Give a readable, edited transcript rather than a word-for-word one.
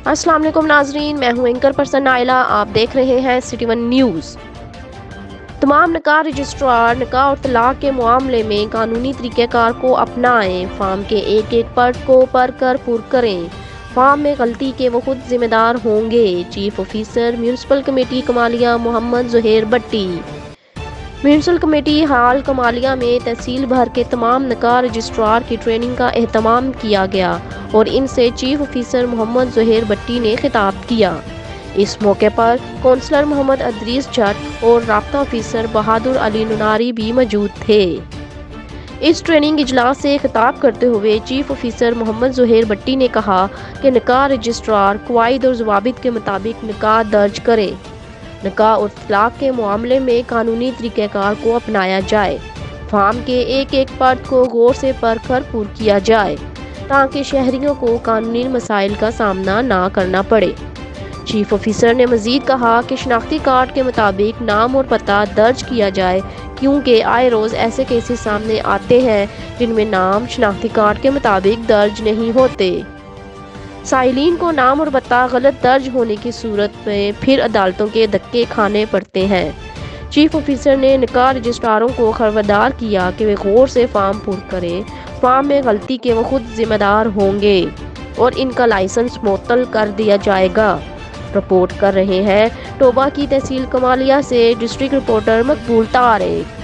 السلام علیکم ناظرین، میں ہوں اینکر پرسن نائلہ، آپ دیکھ رہے ہیں سٹی ون نیوز۔ تمام نکاح رجسٹرار نکاح اور طلاق کے معاملے میں قانونی طریقہ کار کو اپنائیں، فارم کے ایک ایک پرت کو پڑھ کر پر کریں، فارم میں غلطی کے وہ خود ذمہ دار ہوں گے۔ Chief officer municipal committee Kamalia Muhammad Zaheer Bhatti. Municipal committee hall Kamalia میں تحصیل بھر کے تمام نکاح رجسٹرار کی ٹریننگ کا اہتمام کیا گیا اور ان سے چیف آفیسر محمد ظہیر بٹی نے خطاب کیا۔ اس موقع پر کونسلر محمد ادریس جٹ اور رابطہ آفیسر بہادر علی نناری بھی موجود تھے۔ اس ٹریننگ اجلاس سے خطاب کرتے ہوئے چیف آفیسر محمد ظہیر بٹی نے کہا کہ نکاح رجسٹرار قواعد اور ضوابط کے مطابق نکاح درج کرے۔ نکاح اور طلاق کے معاملے میں قانونی طریقہ کار کو اپنایا جائے، فارم کے ایک ایک پرت کو غور سے پڑھ کر پر کیا جائے تاکہ شہریوں کو قانونی مسائل کا سامنا نہ کرنا پڑے۔ چیف آفیسر نے مزید کہا کہ شناختی کارڈ کے مطابق نام اور پتہ درج کیا جائے کیونکہ آئے روز ایسے کیسز سامنے آتے ہیں جن میں نام شناختی کارڈ کے مطابق درج نہیں ہوتے۔ سائلین کو نام اور پتہ غلط درج ہونے کی صورت میں پھر عدالتوں کے دھکے کھانے پڑتے ہیں۔ چیف آفیسر نے نکاح رجسٹراروں کو خبردار کیا کہ وہ غور سے فارم پر کریں، فارم میں غلطی کے وہ خود ذمہ دار ہوں گے اور ان کا لائسنس معطل کر دیا جائے گا۔ رپورٹ کر رہے ہیں ٹوبہ کی تحصیل کمالیہ سے ڈسٹرکٹ رپورٹر مقبول طارق۔